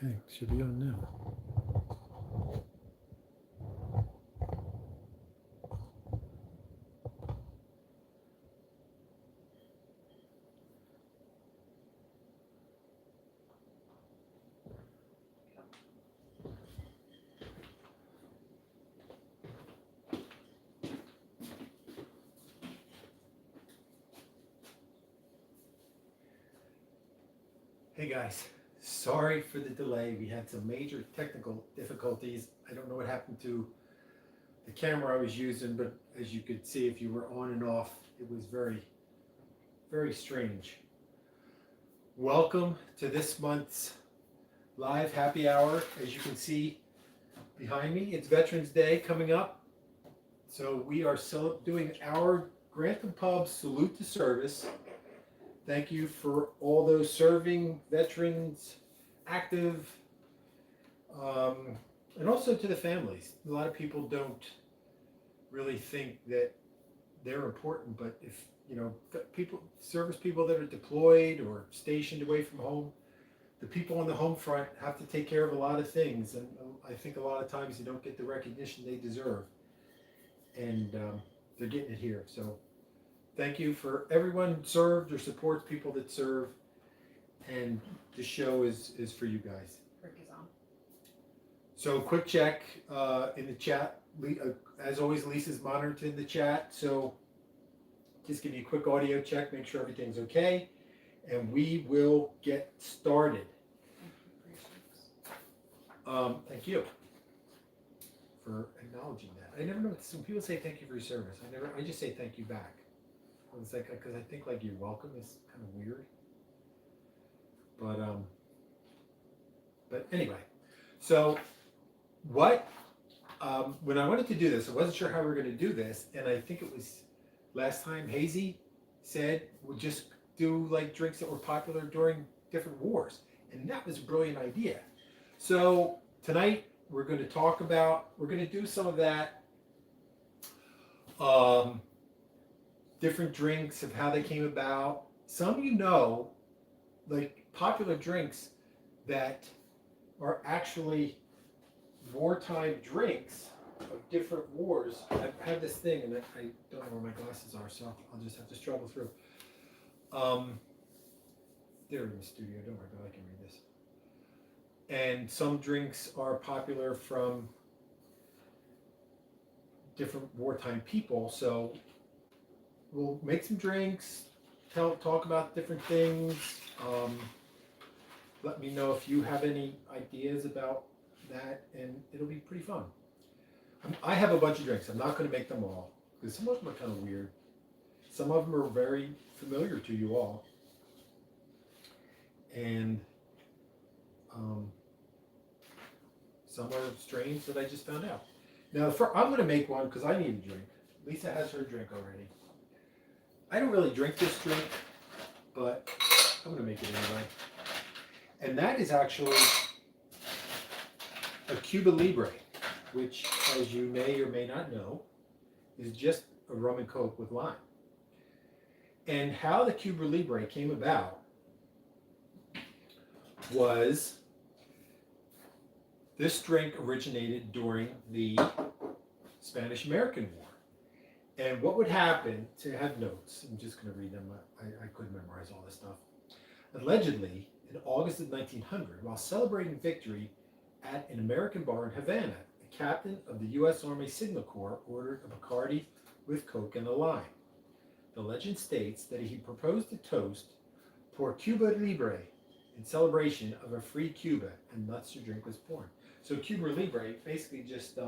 Okay, should be on now. Hey guys, sorry for the delay. We had some major technical difficulties. I don't know what happened to the camera I was using, but as you could see, if you were on and off, it was very, very strange. Welcome to this month's live happy hour. As you can see behind me, it's Veterans Day coming up. So we are doing our Grantham Pub Salute to Service. Thank you for all those serving veterans, active, and also to the families. A lot of people don't really think that they're important, but if service people that are deployed or stationed away from home, the people on the home front have to take care of a lot of things, and I think a lot of times they don't get the recognition they deserve, and they're getting it here. So thank you for everyone who served or supports people that serve. And the show is for you guys. Rick is on. So quick check in the chat. As always, Lisa's monitoring the chat. So just give me a quick audio check, make sure everything's okay. And we will get started. Thank you for acknowledging that. I never know, some people say thank you for your service. I just say thank you back. It's like, because I think like you're welcome is kind of weird, but anyway. So what when I wanted to do this, I wasn't sure how we were going to do this, and I think it was last time Hazy said we'll just do like drinks that were popular during different wars, and that was a brilliant idea. So tonight we're going to do some of that. Different drinks of how they came about. Some like popular drinks that are actually wartime drinks of different wars. I've had this thing, and I don't know where my glasses are, so I'll just have to struggle through. They're in the studio, don't worry about it, I can read this. And some drinks are popular from different wartime people, so we'll make some drinks, talk about different things. Let me know if you have any ideas about that, and it'll be pretty fun. I have a bunch of drinks. I'm not going to make them all, because some of them are kind of weird. Some of them are very familiar to you all. And some are strange that I just found out. Now, I'm going to make one because I need a drink. Lisa has her drink already. I don't really drink this drink, but I'm going to make it anyway. And that is actually a Cuba Libre, which, as you may or may not know, is just a rum and coke with lime. And how the Cuba Libre came about was this drink originated during the Spanish-American War. And what would happen, to have notes, I'm just going to read them, I couldn't memorize all this stuff. Allegedly, in August of 1900, while celebrating victory at an American bar in Havana, a captain of the U.S. Army Signal Corps ordered a Bacardi with Coke and a lime. The legend states that he proposed a toast, "Por Cuba Libre," in celebration of a free Cuba, and thus the drink was born. So Cuba Libre basically just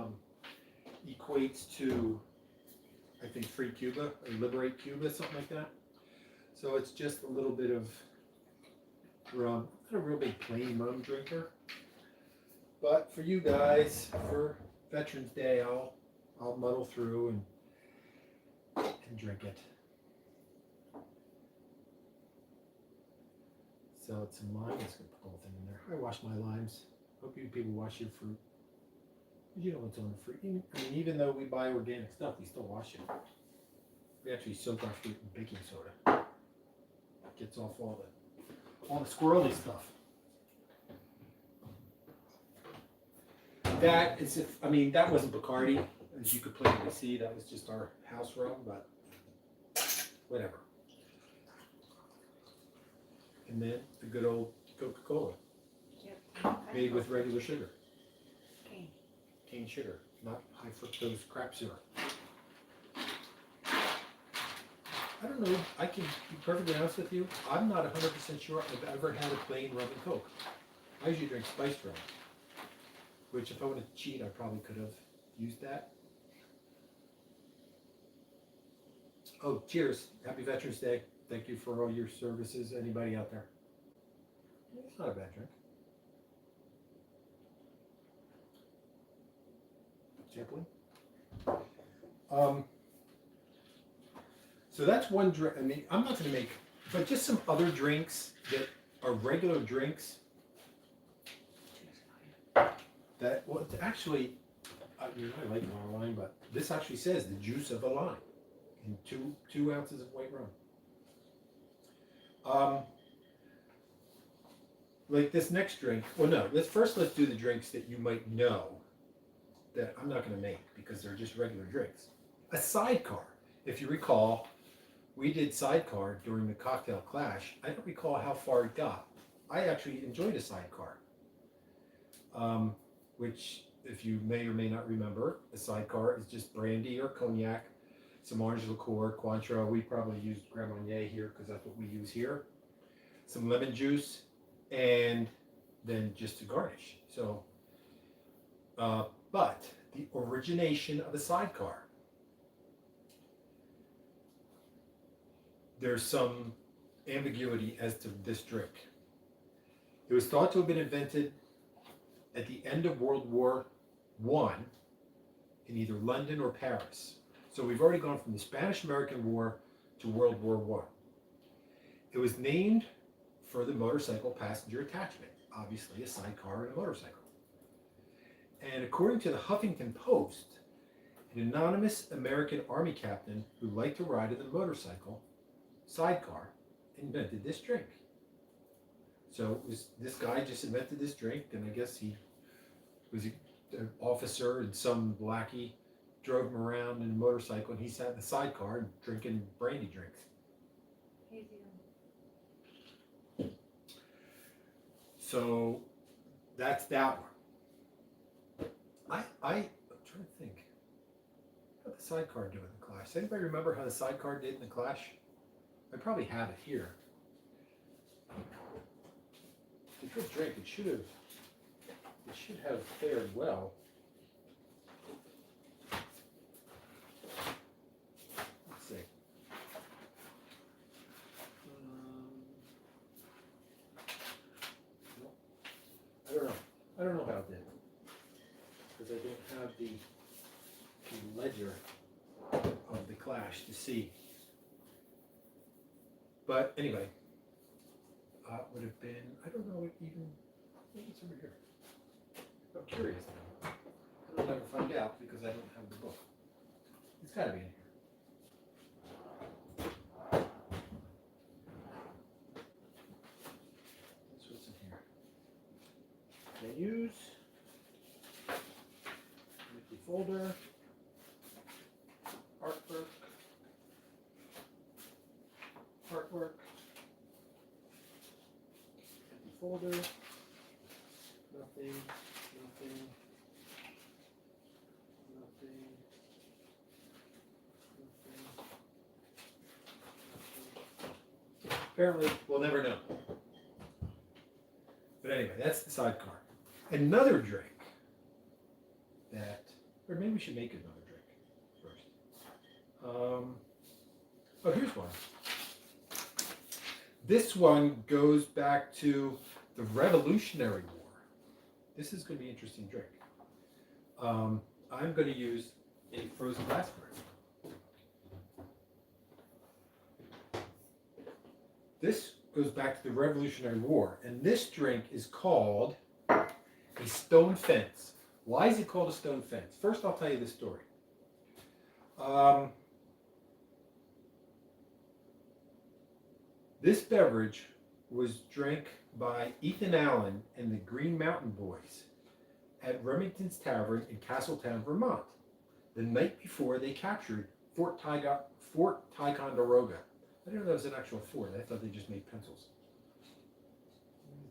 equates to, I think, free Cuba, or liberate Cuba, something like that. So it's just a little bit of rum. I'm not a real big plain rum drinker, but for you guys, for Veterans Day, I'll muddle through and drink it. So it's some lime. I'm just gonna put the whole thing in there. I wash my limes. Hope you people wash your fruit. You know what's on the fruit. I mean, even though we buy organic stuff, we still wash it. We actually soak our fruit in baking soda. It gets off all the squirrely stuff. That is, if I mean, that wasn't Bacardi, as you could plainly see. That was just our house rum, but whatever. And then the good old Coca-Cola, made with regular sugar, cane sugar, not high fructose crap syrup. I don't know. I can be perfectly honest with you. I'm not 100% sure I've ever had a plain rum and Coke. I usually drink spiced rum, which if I wanted to cheat, I probably could have used that. Oh, cheers. Happy Veterans Day. Thank you for all your services. Anybody out there? It's not a bad drink. Gently. So that's one drink. I mean, I'm not going to make, but just some other drinks that are regular drinks. That, well, actually, you know, I like wine, but this actually says the juice of a lime in two ounces of white rum. Like this next drink. Well, no. Let's do the drinks that you might know that I'm not going to make because they're just regular drinks. A sidecar. If you recall, we did sidecar during the cocktail clash. I don't recall how far it got. I actually enjoyed a sidecar, which, if you may or may not remember, a sidecar is just brandy or cognac, some orange liqueur, Cointreau. We probably used Grand Marnier here because that's what we use here. Some lemon juice, and then just to garnish. So, but the origination of the sidecar. There's some ambiguity as to this drink. It was thought to have been invented at the end of World War I in either London or Paris. So we've already gone from the Spanish-American War to World War I. It was named for the motorcycle passenger attachment, obviously a sidecar and a motorcycle. And according to the Huffington Post, an anonymous American Army captain who liked to ride in the motorcycle sidecar invented this drink. So it was, this guy just invented this drink, and I guess he was an officer, and some lackey drove him around in a motorcycle, and he sat in the sidecar drinking brandy drinks. So that's that one. I'm trying to think. How did the sidecar do in the Clash? Does anybody remember how the sidecar did in the Clash? I probably have it here. It's a good drink. It should have fared well. Let's see. I don't know how it did, because I don't have the ledger of the Clash to see. But anyway, would have been, I don't know even, what's over here? I'm curious now. I'll never find out because I don't have the book. It's got to be in here. That's what's in here. Menus, empty folder, artwork, empty folder, nothing. Apparently, we'll never know. But anyway, that's the sidecar. Another drink that, or maybe we should make another drink first. Oh, here's one. This one goes back to the Revolutionary War. This is going to be an interesting drink. I'm going to use a frozen raspberry. This goes back to the Revolutionary War, and this drink is called a stone fence. Why is it called a stone fence? First, I'll tell you the story. This beverage was drank by Ethan Allen and the Green Mountain Boys at Remington's Tavern in Castletown, Vermont, the night before they captured Fort Ticonderoga. I didn't know that was an actual fort. I thought they just made pencils.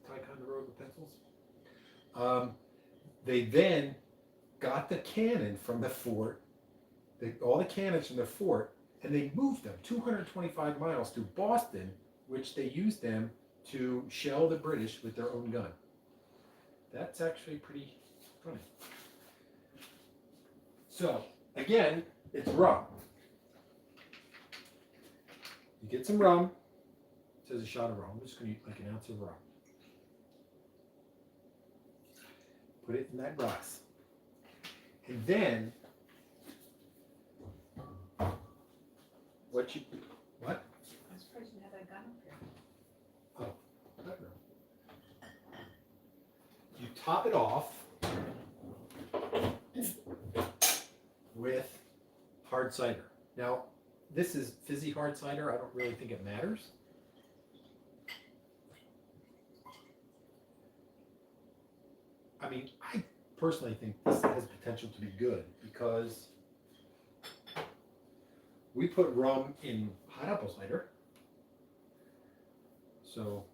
Ticonderoga pencils. They then got the cannon from the fort, all the cannons from the fort, and they moved them 225 miles to Boston, which they used them to shell the British with their own gun. That's actually pretty funny. So, again, it's rum. You get some rum. It says a shot of rum. I'm just going to use like an ounce of rum. Put it in that glass. And then, what? I'm surprised you had that gun up here. Oh, I don't know. You top it off with hard cider. Now, this is fizzy hard cider. I don't really think it matters. I mean, I personally think this has potential to be good because we put rum in hot apple cider. So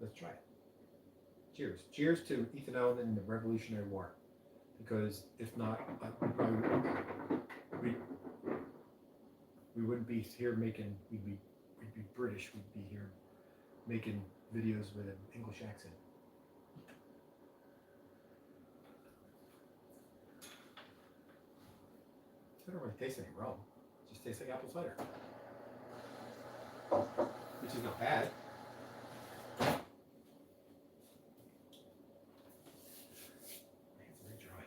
let's try it. Cheers. Cheers to Ethan Allen and the Revolutionary War. Because if not, we wouldn't be here making, we'd be British, we'd be here making videos with an English accent. It doesn't really taste like rum. It just tastes like apple cider. Which is not bad. It's very dry.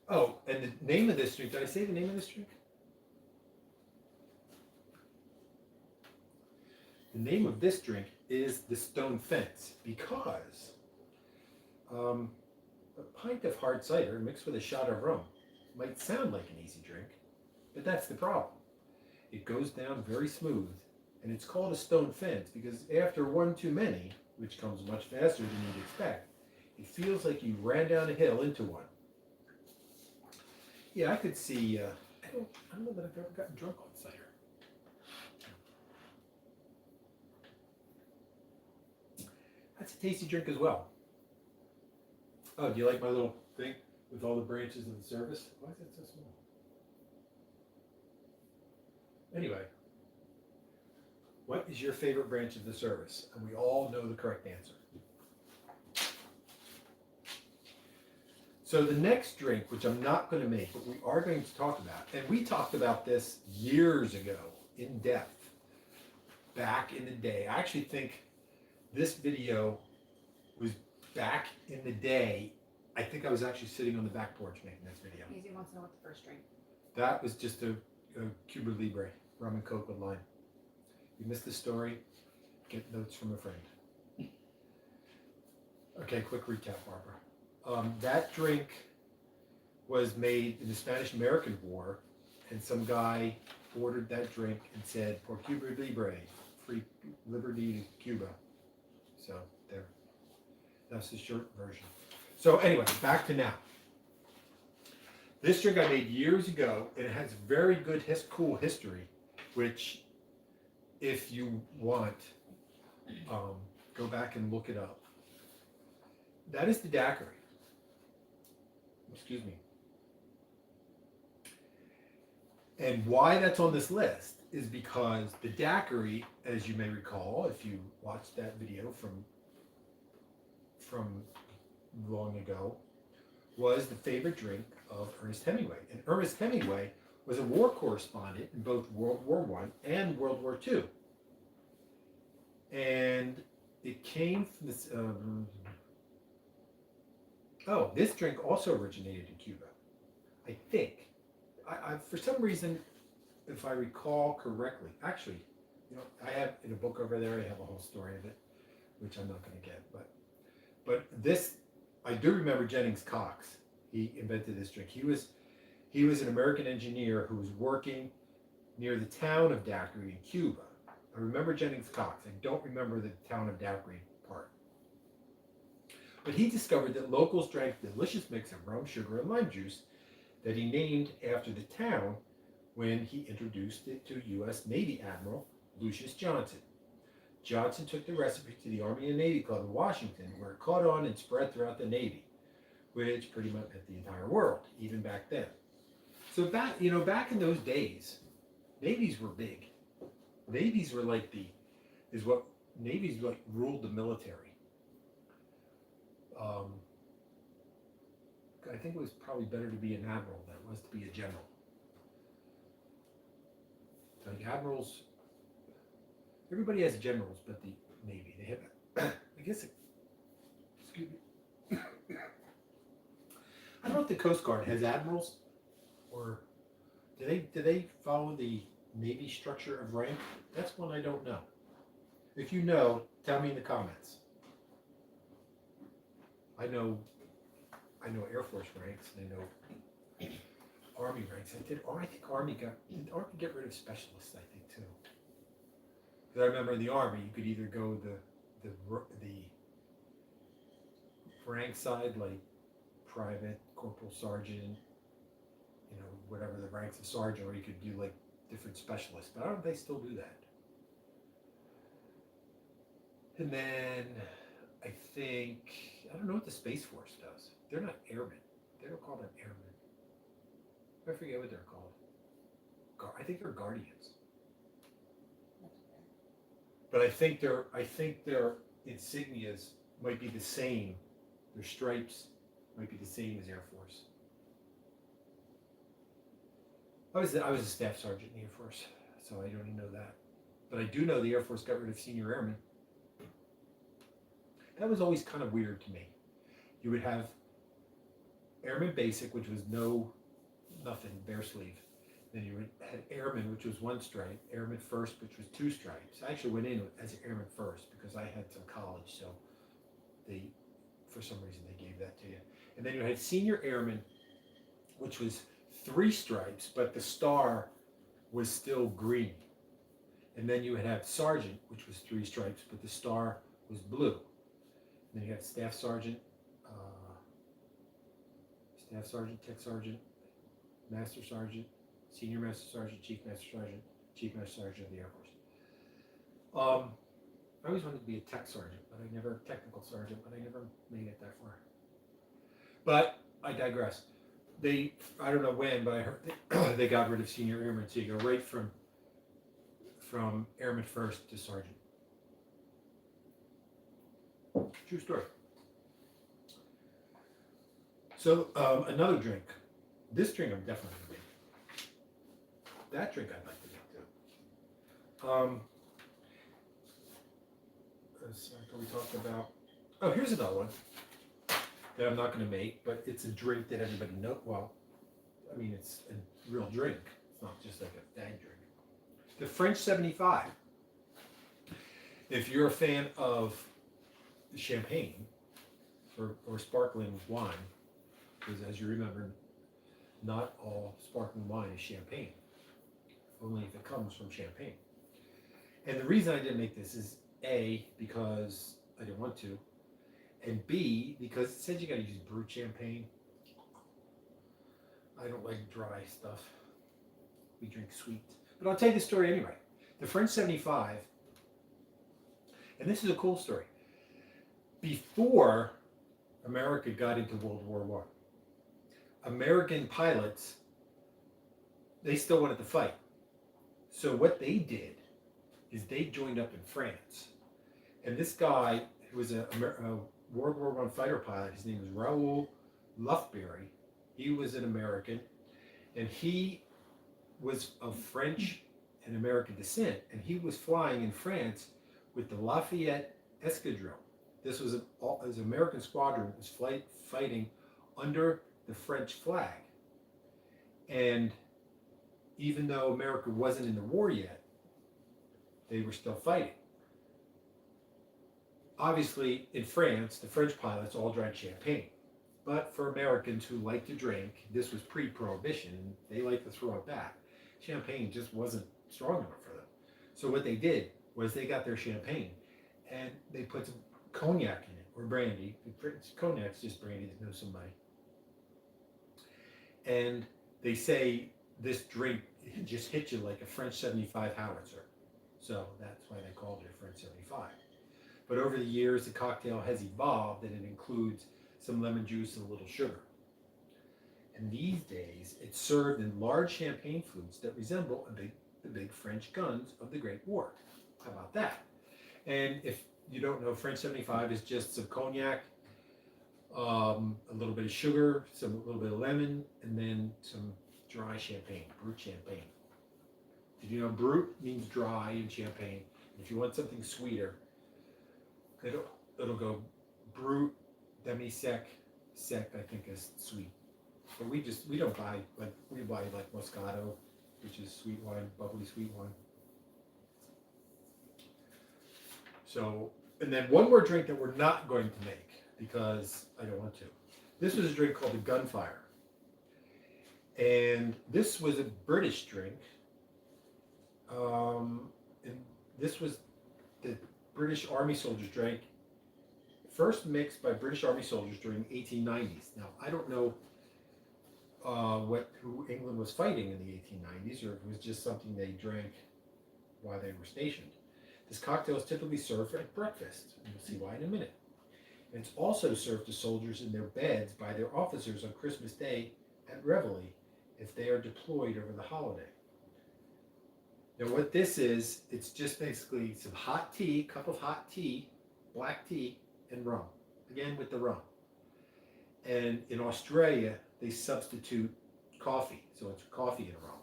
Oh, and the name of this drink, did I say the name of this drink? The name of this drink is the Stone Fence because a pint of hard cider mixed with a shot of rum might sound like an easy drink, but that's the problem. It goes down very smooth, and it's called a stone fence because after one too many, which comes much faster than you'd expect, it feels like you ran down a hill into one. Yeah, I could see, I don't know that I've ever gotten drunk on cider. That's a tasty drink as well. Oh, do you like my little thing with all the branches of the service? Why is it so small? Anyway, what is your favorite branch of the service? And we all know the correct answer. So the next drink, which I'm not going to make, but we are going to talk about, and we talked about this years ago in depth, back in the day. I actually think this video was back in the day. I think I was actually sitting on the back porch making this video. Easy wants to know what the first drink. That was just a Cuba Libre, rum and coke with lime. You missed the story, get notes from a friend. Okay, quick recap, Barbara. That drink was made in the Spanish-American War, and some guy ordered that drink and said, "Por Cuba Libre, free liberty to Cuba." So there, that's the short version. So anyway, back to now. This drink I made years ago, and it has very good, cool history, which, if you want, go back and look it up. That is the daiquiri. Excuse me. And why that's on this list is because the daiquiri, as you may recall, if you watched that video from long ago, was the favorite drink of Ernest Hemingway. And Ernest Hemingway was a war correspondent in both World War I and World War II. And it came from this... this drink also originated in Cuba, I think. I for some reason, if I recall correctly, actually, I have in a book over there, I have a whole story of it, which I'm not going to get, but this, I do remember Jennings Cox. He invented this drink. He was an American engineer who was working near the town of Daiquiri in Cuba. I remember Jennings Cox. I don't remember the town of Daiquiri part. But he discovered that locals drank a delicious mix of rum, sugar, and lime juice that he named after the town when he introduced it to U.S. Navy Admiral Lucius Johnson. Johnson took the recipe to the Army and Navy Club in Washington, where it caught on and spread throughout the Navy, which pretty much meant the entire world, even back then. So back in those days, navies were big. Navies were like navies ruled the military. I think it was probably better to be an admiral than it was to be a general. Like admirals, everybody has generals, but the Navy, they have, I guess, excuse me. I don't know if the Coast Guard has admirals, or do they follow the Navy structure of rank? That's one I don't know. If you know, tell me in the comments. I know Air Force ranks, and I know Army ranks. I think Army did Army get rid of specialists, I think, too. Because I remember in the Army, you could either go the rank side, like private, corporal, sergeant, whatever the ranks of sergeant, or you could do like different specialists. But I don't know if they still do that. And then I don't know what the Space Force does. They're not airmen. They don't call them airmen. I forget what they're called. I think they're guardians. But I think their insignias might be the same. Their stripes might be the same as Air Force. I was a staff sergeant in the Air Force, so I don't even know that. But I do know the Air Force got rid of senior airmen. That was always kind of weird to me. You would have Airman Basic, which was nothing, bare sleeve. Then you had Airman, which was one stripe. Airman First, which was two stripes. I actually went in as Airman First because I had some college, so for some reason they gave that to you. And then you had Senior Airman, which was three stripes, but the star was still green. And then you would have Sergeant, which was three stripes, but the star was blue. And then you had Staff Sergeant, Tech Sergeant, Master Sergeant, Senior Master Sergeant, Chief Master Sergeant, Chief Master Sergeant of the Air Force. I always wanted to be a Tech Sergeant, Technical Sergeant, but I never made it that far. But I digress. I don't know when, but I heard they got rid of Senior Airman, so you go right from Airman First to Sergeant. True story. So another drink. This drink I'm definitely going to make. That drink I'd like to make too. We talked about. Oh, here's another one that I'm not going to make, but it's a drink that everybody knows. Well, I mean, it's a real drink. It's not just like a fad drink. The French 75. If you're a fan of champagne or sparkling wine, because as you remember, not all sparkling wine is champagne, only if it comes from champagne. And the reason I didn't make this is A, because I didn't want to, and B, because it says you got to use brut champagne. I don't like dry stuff. We drink sweet. But I'll tell you the story anyway. The French 75, and this is a cool story. Before America got into World War I, American pilots, they still wanted to fight. So what they did is they joined up in France. And this guy, who was a World War I fighter pilot, his name was Raoul Lufberry. He was an American, and he was of French and American descent, and he was flying in France with the Lafayette Escadrille. This was an American squadron was fighting under the French flag. And even though America wasn't in the war yet, they were still fighting. Obviously, in France, the French pilots all drank champagne. But for Americans who like to drink, this was pre-Prohibition, and they like to throw it back. Champagne just wasn't strong enough for them. So what they did was they got their champagne, and they put some cognac in it. or brandy. Cognac's just brandy that knows somebody. And they say this drink just hits you like a French 75 howitzer. So that's why they called it a French 75. But over the years, the cocktail has evolved and it includes some lemon juice and a little sugar. And these days, it's served in large champagne flutes that resemble the big French guns of the Great War. How about that? And if you don't know, French 75 is just some cognac, a little bit of sugar, a little bit of lemon, and then some dry champagne, brut champagne. Did you know brut means dry in champagne? If you want something sweeter, it'll go brut, demi-sec, sec I think is sweet. But we don't buy, like, we buy like Moscato, which is sweet wine, bubbly sweet wine. So, and then one more drink that we're not going to make because I don't want to. This was a drink called the Gunfire. And this was a British drink. And this was the British Army soldiers drank, first mixed by British Army soldiers during the 1890s. Now, I don't know who England was fighting in the 1890s, or if it was just something they drank while they were stationed. This cocktail is typically served at breakfast, and you'll see why in a minute. And it's also served to soldiers in their beds by their officers on Christmas Day at Reveille if they are deployed over the holiday. Now what this is, it's just basically some hot tea, cup of hot tea, black tea, and rum. Again with the rum. And in Australia, they substitute coffee. So it's coffee and rum,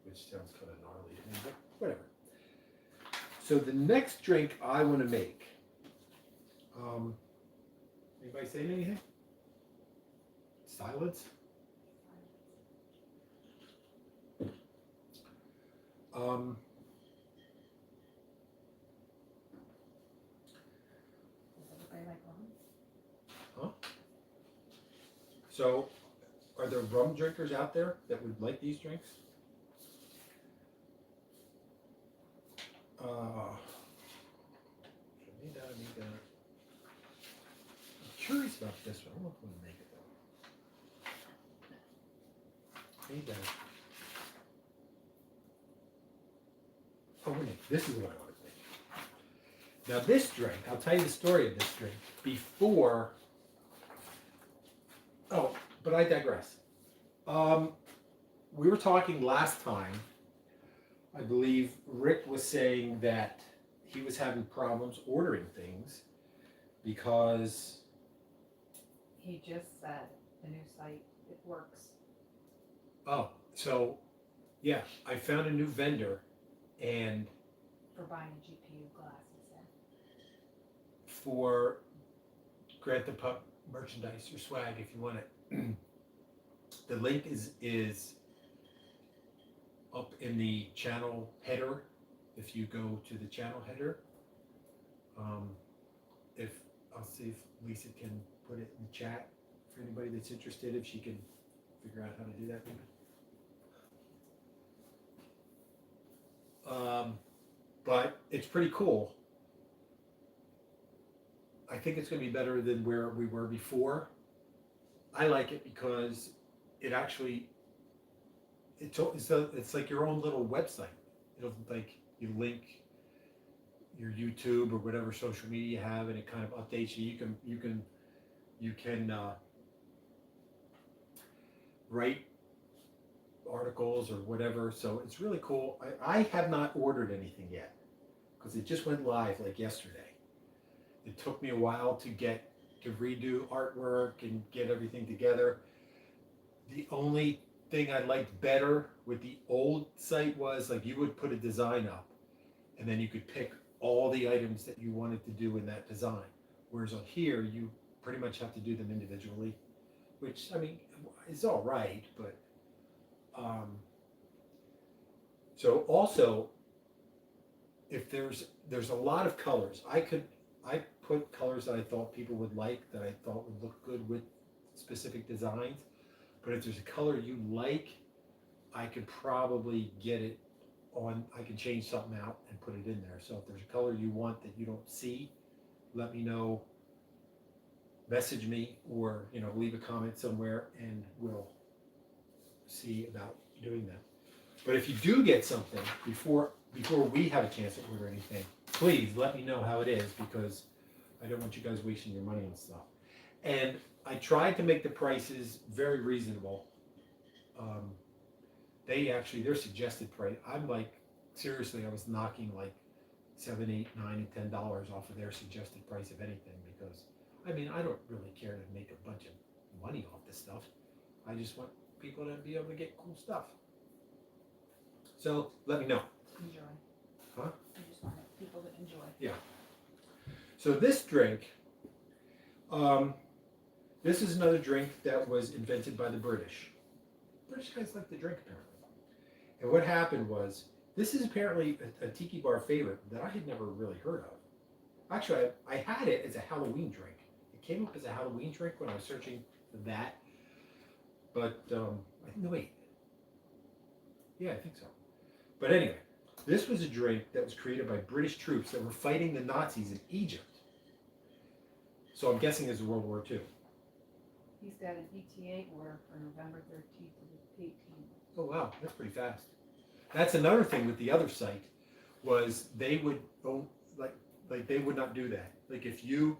which sounds kind of gnarly to me, but whatever. So the next drink I want to make, anybody saying anything? Silence? Does everybody like rum? Huh? So, are there rum drinkers out there that would like these drinks? Need that. I'm curious about this one. I don't know if I'm gonna make it though. Need that. Oh wait, this is what I want to make. Now this drink, I'll tell you the story of this drink before. Oh, but I digress. We were talking last time. I believe Rick was saying that he was having problems ordering things because He just said the new site, it works. oh, so yeah, I found a new vendor and For buying a GPU glass, he said. for Grantham Pub merchandise or swag if you want it. The link is up in the channel header. If you go to the channel header, if I'll see if Lisa can put it in the chat for anybody that's interested, if she can figure out how to do that. But it's pretty cool. I think it's going to be better than where we were before. I like it because it actually it's like your own little website. It'll like you link your YouTube or whatever social media you have, and it kind of updates you. You can write articles or whatever. So it's really cool. I have not ordered anything yet because it just went live like yesterday. It took me a while to redo artwork and get everything together. The only thing I liked better with the old site was like you would put a design up and then you could pick all the items that you wanted to do in that design. Whereas on here, you pretty much have to do them individually, which I mean, is all right, but so also if there's a lot of colors, I put colors that I thought people would like, that I thought would look good with specific designs. But if there's a color you like, I could probably get it on, I can change something out and put it in there. So if there's a color you want that you don't see, let me know message me or leave a comment somewhere, and we'll see about doing that. But if you do get something before we have a chance to order anything, please let me know how it is, because I don't want you guys wasting your money on stuff. And I tried to make the prices very reasonable. Their suggested price, I'm like, seriously, I was knocking like $7, $8, $9, and $10 off of their suggested price of anything, because I don't really care to make a bunch of money off this stuff. I just want people to be able to get cool stuff. So let me know. Enjoy. Huh? You just want people to enjoy. Yeah. So this drink, this is another drink that was invented by the British. British guys like to drink, apparently. And what happened was, this is apparently a tiki bar favorite that I had never really heard of. Actually, I had it as a Halloween drink. It came up as a Halloween drink when I was searching for that. But, no, wait. Yeah, I think so. But anyway, this was a drink that was created by British troops that were fighting the Nazis in Egypt. So I'm guessing it's World War II. He's got an ETA order for November 13th to the 18th. Oh wow, that's pretty fast. That's another thing with the other site, was they would they would not do that. Like if you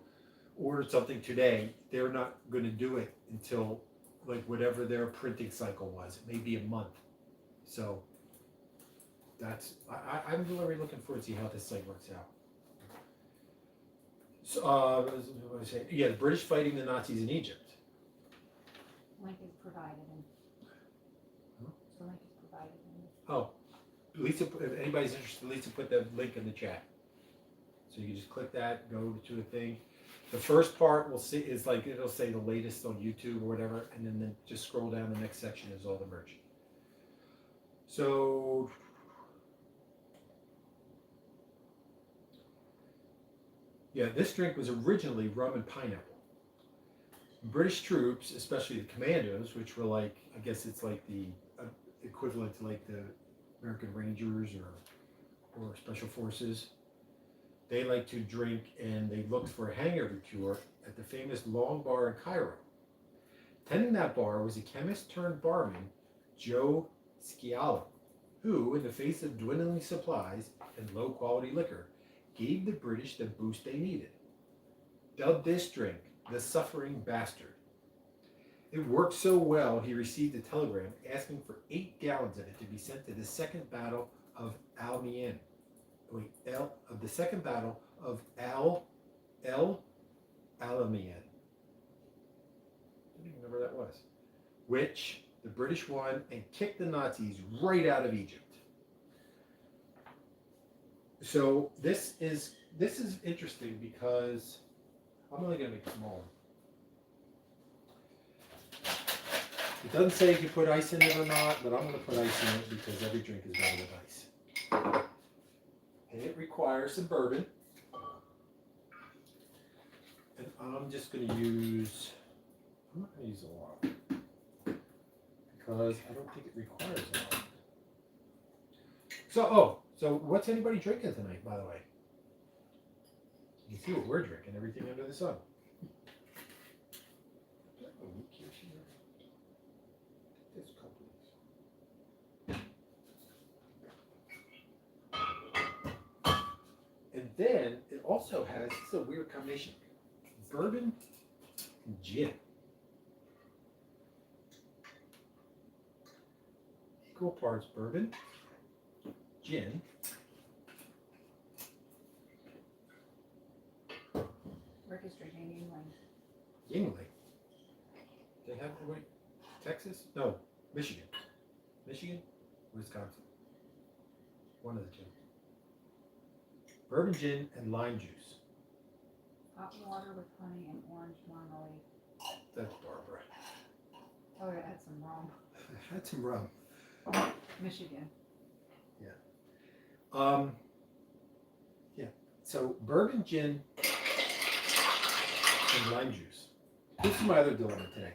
ordered something today, they're not going to do it until like whatever their printing cycle was. It may be a month. So that's I'm really looking forward to see how this site works out. So what was I saying? Yeah, the British fighting the Nazis in Egypt. Link is provided in. Huh? The link is provided in. Oh, Lisa, if anybody's interested, Lisa put the link in the chat. So you can just click that, go to a thing. The first part will see is like it'll say the latest on YouTube or whatever, and then just scroll down. The next section is all the merch. So yeah, this drink was originally rum and pineapple. British troops, especially the commandos, which were like, I guess it's like the equivalent to like the American Rangers or Special Forces, they like to drink, and they looked for a hangover cure at the famous Long Bar in Cairo. Tending that bar was a chemist turned barman, Joe Sciallo, who, in the face of dwindling supplies and low quality liquor, gave the British the boost they needed. Dubbed this drink the Suffering Bastard. It worked so well, he received a telegram asking for 8 gallons of it to be sent to the Second Battle of Alamein. The Second Battle of El Alamein. I don't even know where that was. Which the British won and kicked the Nazis right out of Egypt. So this is interesting because I'm only going to make it smaller. It doesn't say if you put ice in it or not, but I'm going to put ice in it because every drink is better with ice. And it requires some bourbon. And I'm just going to use, I'm not going to use a lot because I don't think it requires a lot. So what's anybody drinking tonight, by the way? You can see what we're drinking, everything under the sun. And then it also has, this is a weird combination, bourbon and gin. Equal parts bourbon, gin, Rick is drinking Yingling. Yingling. They have Texas? No, Michigan. Michigan? Wisconsin. One of the two. Bourbon, gin, and lime juice. Hot water with honey and orange marmalade. That's Barbara. Oh, yeah, add some rum. Had some rum. Michigan. Yeah. Yeah. So bourbon, gin, and lime juice. This is my other dilemma today.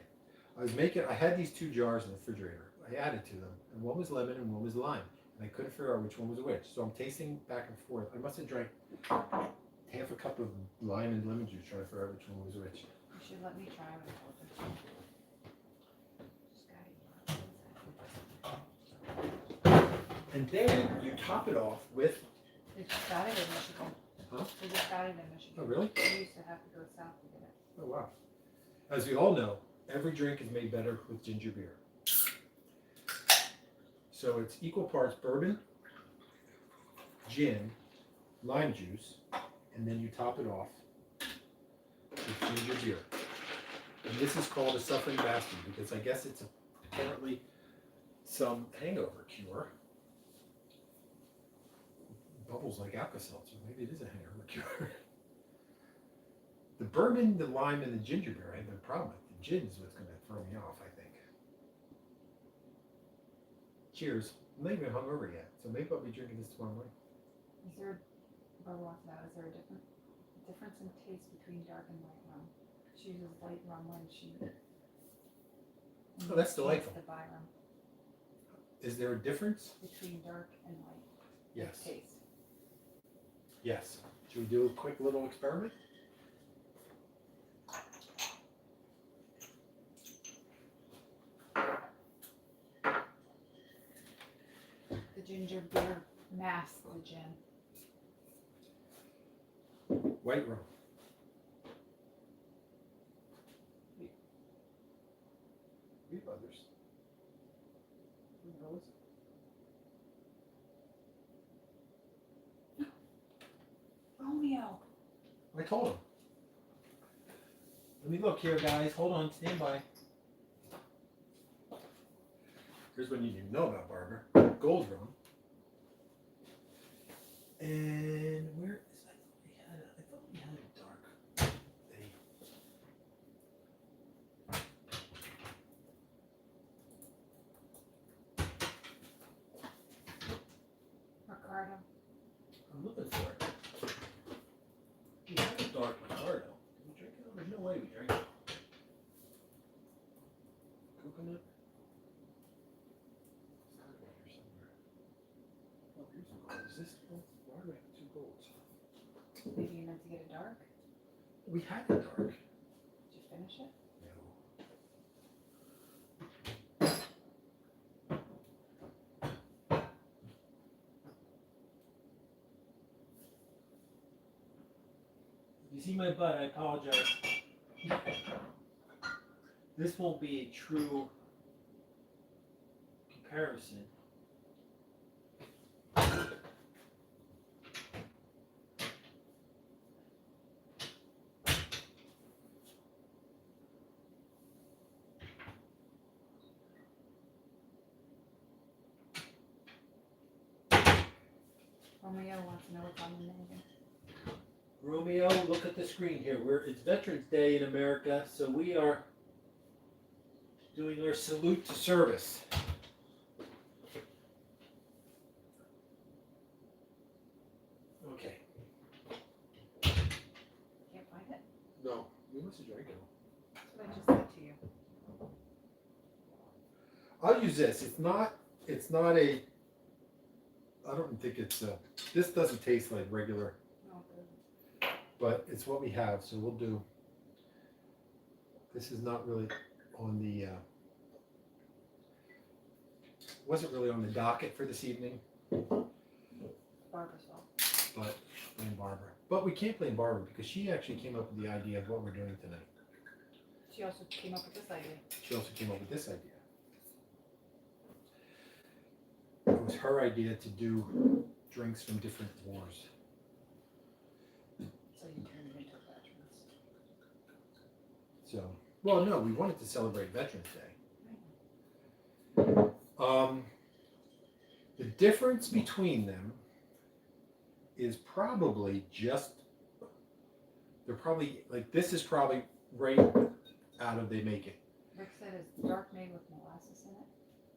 I had these 2 jars in the refrigerator. I added to them, and one was lemon and one was lime. And I couldn't figure out which one was which. So I'm tasting back and forth. I must have drank half a cup of lime and lemon juice trying to figure out which one was which. You should let me try what I told you. Just gotta eat. And then you top it off with. They just got it in Michigan. Huh? They just got it in Michigan. Oh, really? We used to have to go south to get it. Oh, wow. As we all know, every drink is made better with ginger beer. So it's equal parts bourbon, gin, lime juice, and then you top it off with ginger beer. And this is called a suffering bastard because I guess it's apparently some hangover cure. Bubbles like Alka-Seltzer. Maybe it is a hangover cure. The bourbon, the lime, and the ginger beer I have no problem with. The gin is what's going to throw me off, I think. Cheers. I'm not even hungover yet, so maybe I'll be drinking this tomorrow morning. Is there, Barbara wants to know, is there a difference in taste between dark and light rum? She uses light rum when she. Oh, that's delightful. The buy rum Is there a difference? between dark and light. Yes. Taste. Yes. Should we do a quick little experiment? The ginger beer masks the gin. White rum. We have others. Who knows? Romeo. I told him. Let me look here, guys. Hold on. Stand by. Here's one you didn't know about, Barbara. Gold rum. And where is I thought we had a dark. Ricardo. I'm looking for it. We have a dark Ricardo. Did we drink it? There's no way we drank it. Coconut. It's gotta be here somewhere. Oh, here's a gold. Is this gold? Why do we have two golds? Maybe you meant to get a dark. We had a dark. Did you finish it? No. You see my butt, I apologize. This won't be a true comparison. Romeo wants to know what's on the menu. Romeo, look at the screen here. It's Veterans Day in America, so we are doing our salute to service. Okay. Can't find it? No, we must have drank it. That's what I just said to you. I'll use this. It's not a, I don't think it's a, this doesn't taste like regular, No, it doesn't. but it's what we have, so we'll do, this is not really on the, wasn't really on the docket for this evening, Barbara's fault. but blame Barbara. But we can't blame Barbara because she actually came up with the idea of what we're doing tonight. She also came up with this idea. She also came up with this idea. It was her idea to do drinks from different wars. So you turned it into veterans. So, well, no, we wanted to celebrate Veterans Day. The difference between them is probably just, they're probably, like this is probably right out of they make it. Rick said it's dark made with molasses in it.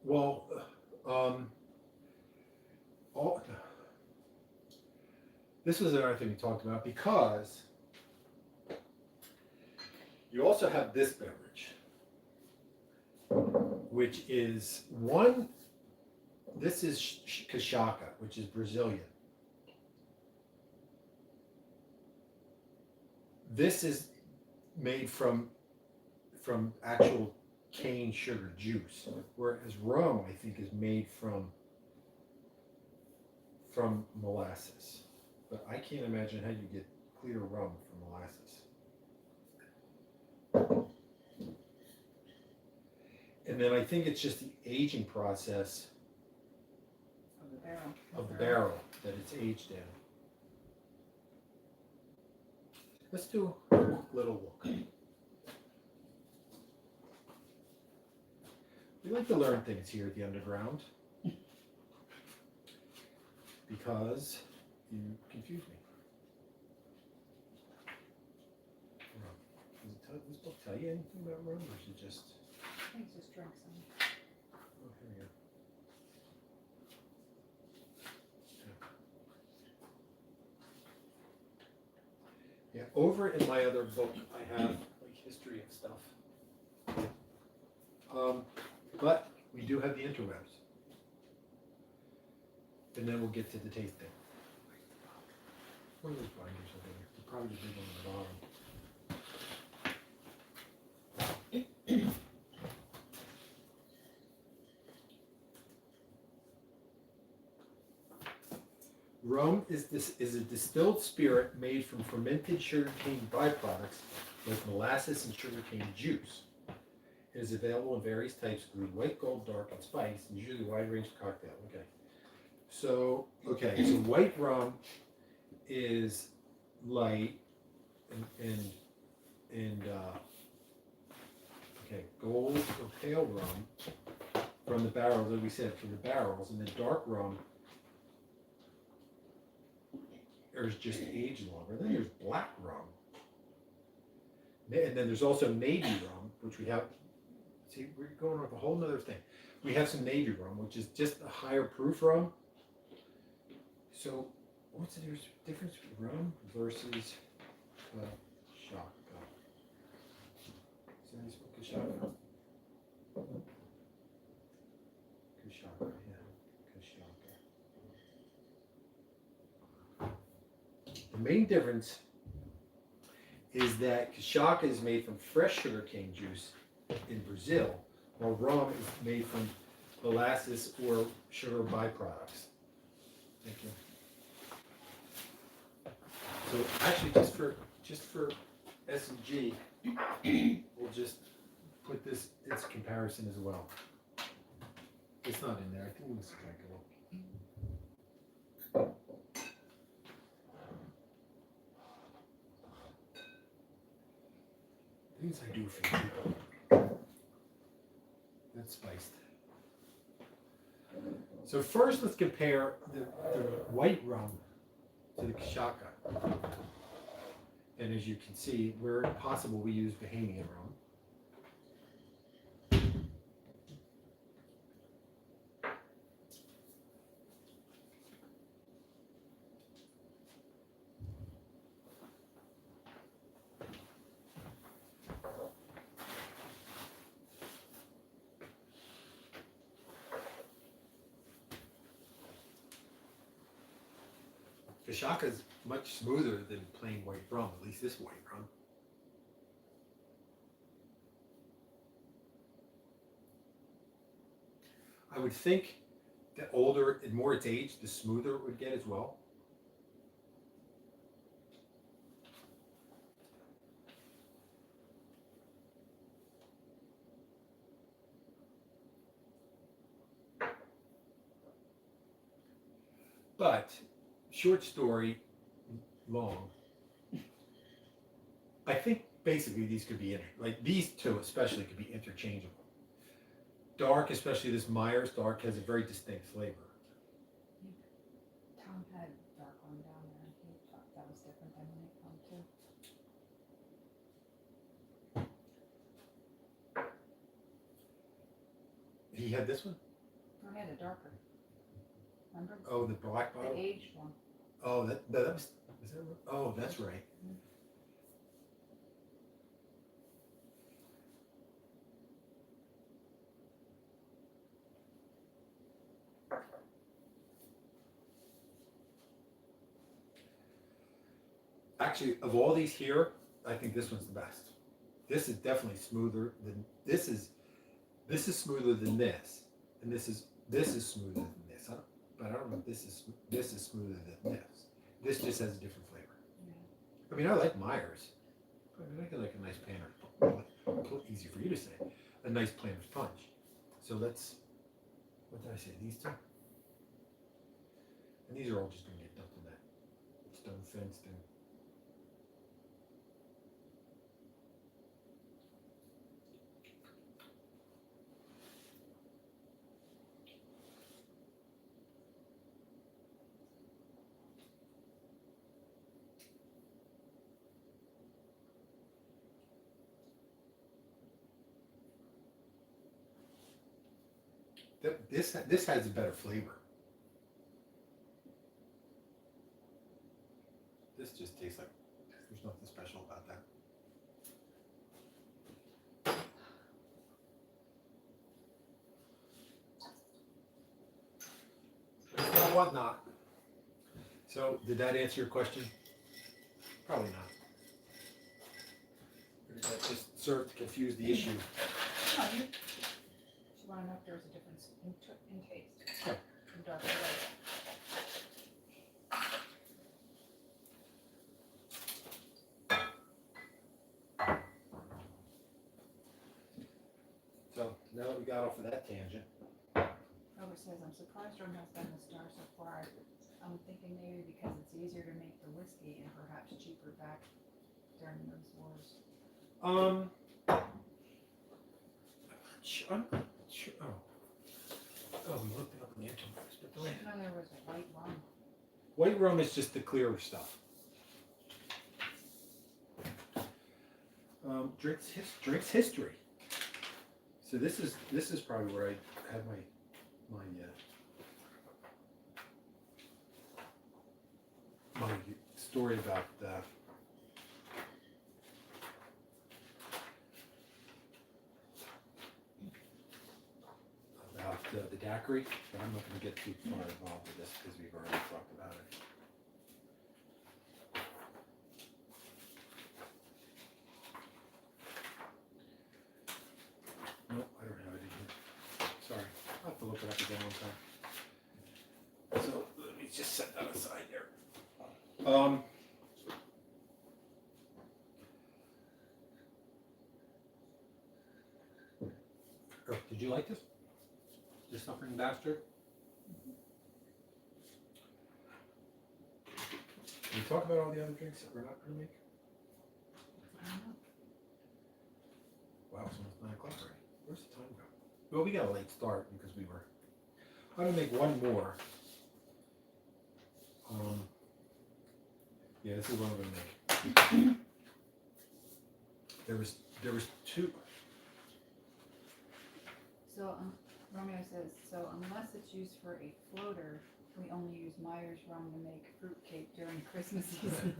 Well, this was another thing we talked about because you also have this beverage, which is one, this is cachaça, which is Brazilian. This is made from actual cane sugar juice, whereas rum I think is made from molasses. But I can't imagine how you get clear rum from molasses. And then I think it's just the aging process Of the barrel that it's aged in. Let's do a little look. We like to learn things here at the Underground because you confuse me. Does this book tell you anything about rum, or is it just? I think it's just drink some. Oh, here we go. Yeah, over in my other book, I have like history of stuff. But we do have the interwebs. And then we'll get to the tasting. One of those binders over there. They're probably the big one on the bottom. Rum is a distilled spirit made from fermented sugarcane byproducts like molasses and sugarcane juice. It is available in various types, including white, gold, dark, and spice, and usually a wide range of cocktail. So white rum is light, and gold or pale rum from the barrels, as we said, from the barrels, and then dark rum is just aged longer. Then there's black rum, and then there's also navy rum, which we have. See, we're going with a whole nother thing. We have some navy rum, which is just a higher proof rum. So, what's the difference between rum versus Kashaka? Is there any smoke Kashaka? Kashaka, yeah, Kashaka. The main difference is that Kashaka is made from fresh sugarcane juice in Brazil, while rum is made from molasses or sugar byproducts. Thank you. So actually, just for S&G, we'll just put this its comparison as well. It's not in there. I think it's drinkable. Things I do for people. That's spiced. So first, let's compare the white rum to the Kashaka. And as you can see, where possible, we use Bahamian rum. Kashaka is much smoother than plain white rum, at least this white rum. I would think the older and more it's aged, the smoother it would get as well. But short story long, I think basically these could be like these two especially could be interchangeable. Dark, especially this Myers dark, has a very distinct flavor. Tom had dark one down there, and he thought that was different than when it come too. He had this one? I had a darker. Remember? Oh, the black bottle? The aged one. Oh, that was, is that, oh, that's right. Mm-hmm. Actually, of all these here, I think this one's the best. This is definitely smoother than this is. This is smoother than this, and this is smoother than this. But I don't know if this is smoother than this. This just has a different flavor. Yeah. I mean, I like Myers. I mean, I like a nice planner. Easy for you to say. A nice planner's punch. So let's. What did I say? These two. And these are all just going to get dumped in that stone fence thing. This has a better flavor. This just tastes like there's nothing special about that. Well, what not? So, did that answer your question? Probably not. Or did that just serve to confuse the issue? No, she wanted to know if there was a difference in taste Yeah. from dark to light. So, now that we got off of that tangent. Robert says, I'm surprised Rum has been the star so far. I'm thinking maybe because it's easier to make the whiskey and perhaps cheaper back during those wars. I'm not sure. Oh, we looked it up on the internet. But I didn't know there was a white rum. white rum is just the clearer stuff. Drinks history. So this is probably where I have my story about the daiquiri, but I'm not going to get too far involved with this because we've already talked about it. Nope, I don't have it in here. Sorry, I'll have to look it up again one time. So let me just set that aside there. Oh, did you like this? This Suffering Bastard? Can we talk about all the other drinks that we're not going to make? I don't know. Wow, it's almost 9 o'clock already. Where's the time go? Well, we got a late start because we were. I'm going to make one more. Yeah, this is what I'm going to make. There was two. So Romeo says, so unless it's used for a floater, we only use Myers rum to make fruitcake during Christmas season.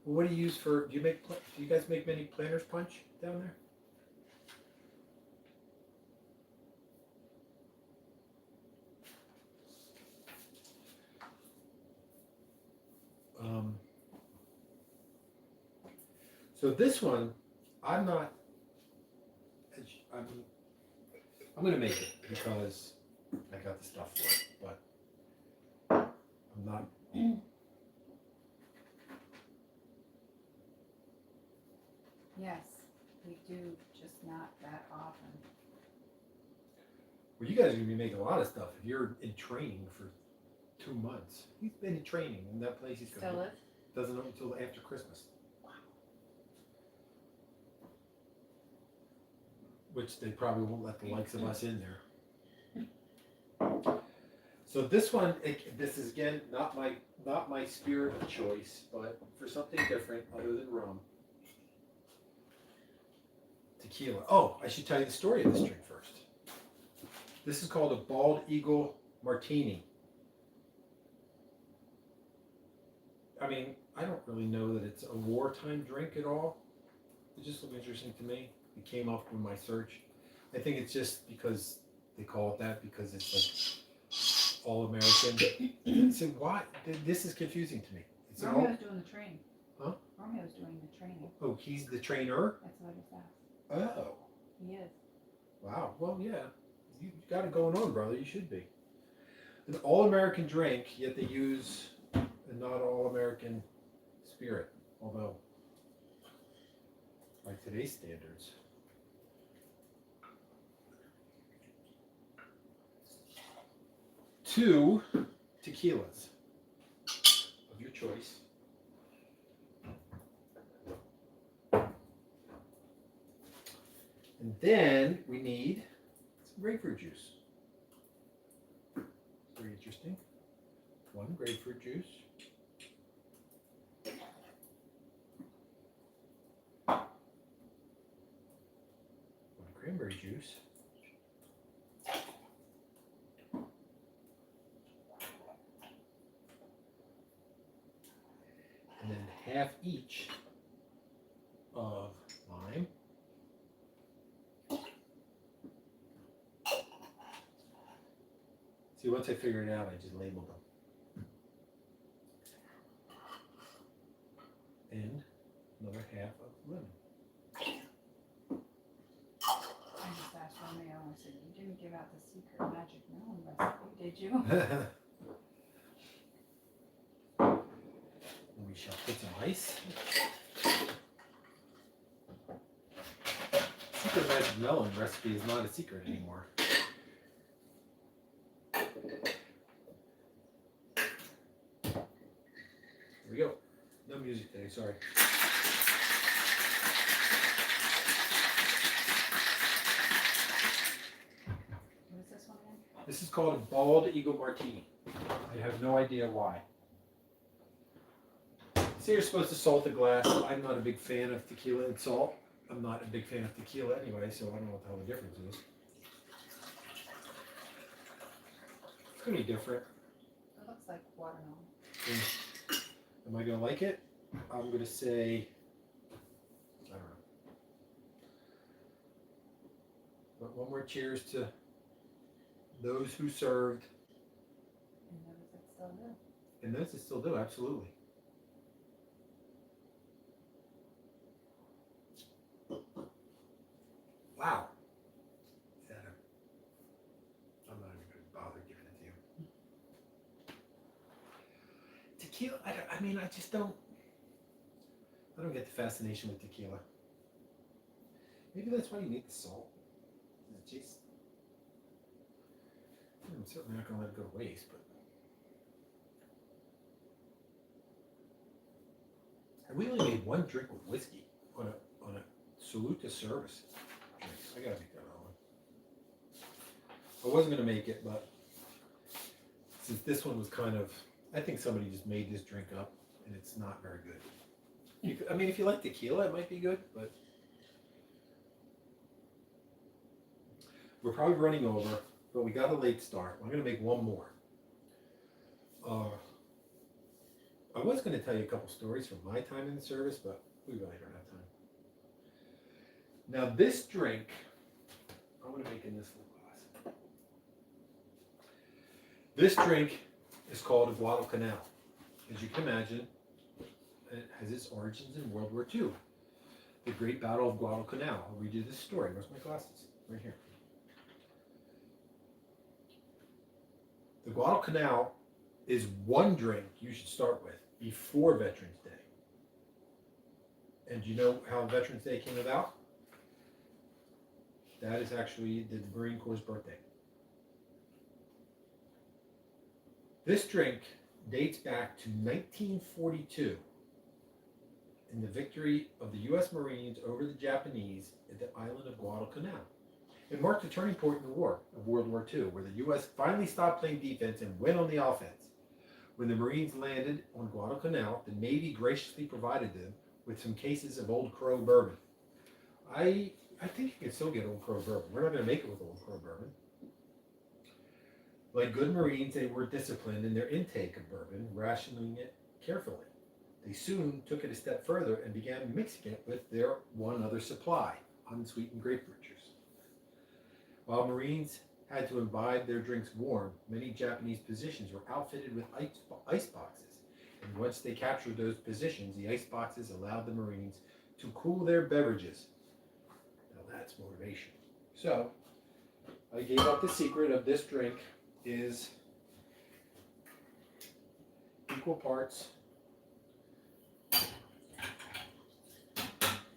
Well, what do you use for? Do you guys make many planters punch down there? So this one, I'm going to make it because I got the stuff for it, but I'm not. Yes, we do, just not that often. Well, you guys are going to be making a lot of stuff if you're in training for 2 months. He's been in training in that place. He's Still going is? doesn't open until after Christmas. Which they probably won't let the likes of us in there. So this one, this is again not my spirit of choice, but for something different other than rum. Tequila. Oh, I should tell you the story of this drink first. This is called a Bald Eagle Martini. I mean, I don't really know that it's a wartime drink at all. It just looked interesting to me. It came up in my search. I think it's just because they call it that because it's like all American. So why? This is confusing to me. It's Romeo's doing the train. Huh? Romeo's doing the training. Oh, he's the trainer? That's what I just asked. Oh. He is. Wow. Well, yeah. You got it going on, brother. You should be. An all-American drink, yet they use a not all-American spirit. Although, by today's standards. 2 tequilas of your choice. And then we need some grapefruit juice. Very interesting. 1 grapefruit juice. 1 cranberry juice. And then half each of lime. See, once I figured it out, I just labeled them. And another half of lemon. I just asked Romeo, I said, you didn't give out the secret magic melon recipe, did you? We shall put some ice. Secret magic melon recipe is not a secret anymore. Here we go. No music today, sorry. What is this one again? This is called a Bald Eagle Martini. I have no idea why. So you're supposed to salt the glass. I'm not a big fan of tequila and salt. I'm not a big fan of tequila anyway, so I don't know what the hell the difference is. It's going to be different. It looks like watermelon. Am I going to like it? I'm going to say, I don't know. But one more cheers to those who served. And those that still do. And those that still do, absolutely. Wow. I'm not even going to bother giving it to you. Tequila, I don't get the fascination with tequila. Maybe that's why you need the salt. Jeez. I'm certainly not going to let it go to waste, but. And we only made 1 drink with whiskey on a salute to service drink. I gotta make that one. I wasn't gonna make it, but since this one was kind of, I think somebody just made this drink up, and it's not very good. I mean, if you like tequila, it might be good, but we're probably running over. But we got a late start. I'm gonna make 1 more. I was gonna tell you a couple stories from my time in the service, but we really don't have time. Now this drink, I'm going to make in this little glass. This drink is called a Guadalcanal. As you can imagine, it has its origins in World War II. The Great Battle of Guadalcanal. I'll read you this story. Where's my glasses? Right here. The Guadalcanal is 1 drink you should start with before Veterans Day. And do you know how Veterans Day came about? That is actually the Marine Corps' birthday. This drink dates back to 1942 in the victory of the U.S. Marines over the Japanese at the island of Guadalcanal. It marked a turning point in the war of World War II, where the U.S. finally stopped playing defense and went on the offense. When the Marines landed on Guadalcanal, the Navy graciously provided them with some cases of Old Crow bourbon. I think you can still get Old Crow bourbon. We're not going to make it with Old Crow bourbon. Like good Marines, they were disciplined in their intake of bourbon, rationing it carefully. They soon took it a step further and began mixing it with their one other supply, unsweetened grapefruit juice. While Marines had to imbibe their drinks warm, many Japanese positions were outfitted with ice boxes And once they captured those positions, the ice boxes allowed the Marines to cool their beverages. Now that's motivation. So I gave up the secret of this drink is equal parts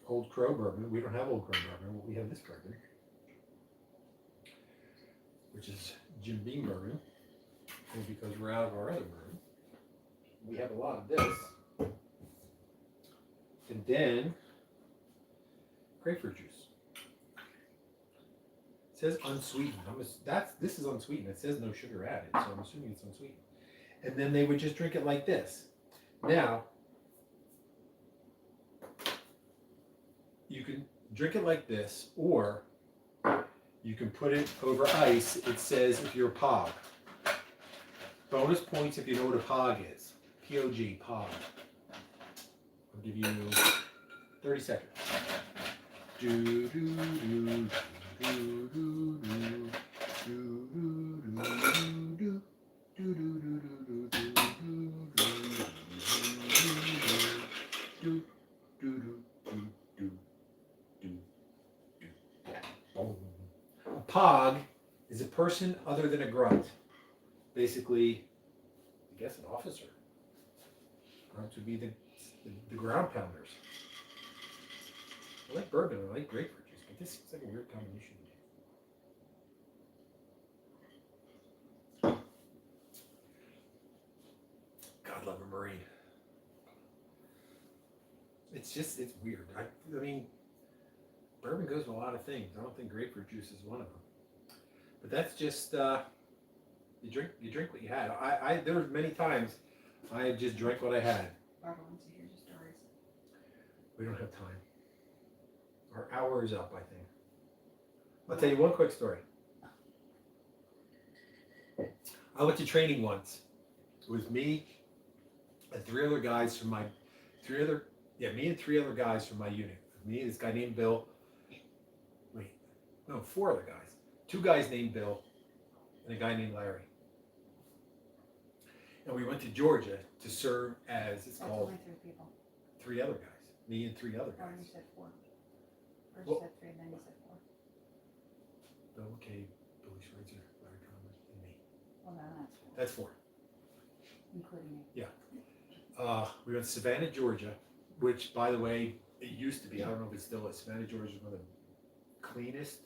Old Crow bourbon. We don't have Old Crow bourbon, but we have this bourbon, which is Jim Beam bourbon. And because we're out of our other bourbon, we have a lot of this. And then grapefruit juice. It says unsweetened. This is unsweetened. It says no sugar added, so I'm assuming it's unsweetened. And then they would just drink it like this. Now, you can drink it like this, or you can put it over ice. It says if you're a POG. Bonus points if you know what a POG is. POG, POG. I'll give you 30 seconds. Do, do, do, do, do, do, do, do, do, do, a POG is a person other than a grunt. Basically, I guess an officer. Grunts would be the ground pounders. I like bourbon, I like grapefruit juice, but this seems like a weird combination. God love a Marine. It's weird. I mean, bourbon goes with a lot of things. I don't think grapefruit juice is one of them. But that's just, you drink what you had. There were many times I just drank what I had. Barbara wants to hear your stories. We don't have time. Our hour is up, I think. I'll tell you one quick story. I went to training once. It was me and three other guys from my me and three other guys from my unit. Me, this guy named Bill. Four other guys. Two guys named Bill and a guy named Larry. And we went to Georgia to serve as it's called. Only three people. Three other guys. Me and three other Or guys. you said four. First Well, you said three, and then you said four. Bill McCabe, Billy Schweitzer, Larry Conlon, and me. Well, no, that's four. That's four. Including me. We went to Savannah, Georgia, which, by the way, it used to be. I don't know if it still is. Savannah, Georgia is one of the cleanest,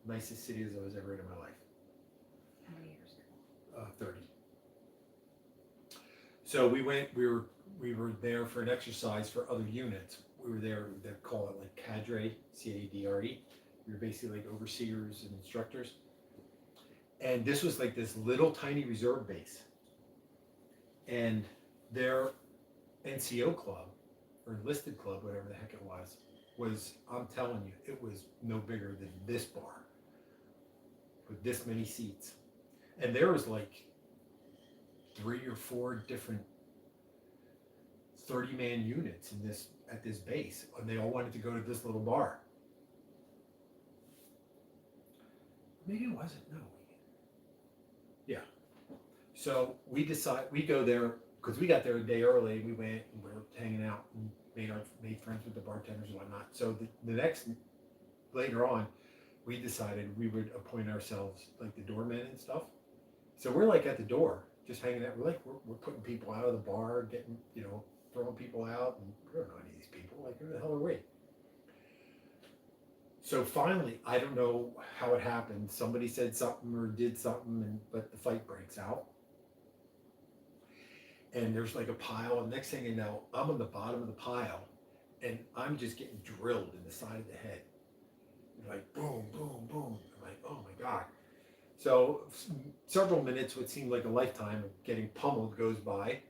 nicest cities I was ever in my life. How many years ago? 30. So we were there for an exercise for other units. We were there, they call it like cadre, C-A-D-R-E. We were basically like overseers and instructors. And this was like this little tiny reserve base. And their NCO club, or enlisted club, whatever the heck it was, I'm telling you, it was no bigger than this bar. With this many seats. And there was like 3 or 4 different 30-man units at this base, and they all wanted to go to this little bar. Maybe it wasn't. No. Yeah. So we go there because we got there a day early. We went and we were hanging out and made friends with the bartenders and whatnot. So later on, we decided we would appoint ourselves like the doormen and stuff. So we're like at the door, just hanging out. We're putting people out of the bar, getting, throwing people out, and we don't know any of these people. Like, who the hell are we? So finally, I don't know how it happened. Somebody said something or did something, but the fight breaks out. And there's like a pile, and next thing you know, I'm on the bottom of the pile, and I'm just getting drilled in the side of the head. Like boom, boom, boom. I'm like, oh my God. So several minutes, what seemed like a lifetime of getting pummeled goes by,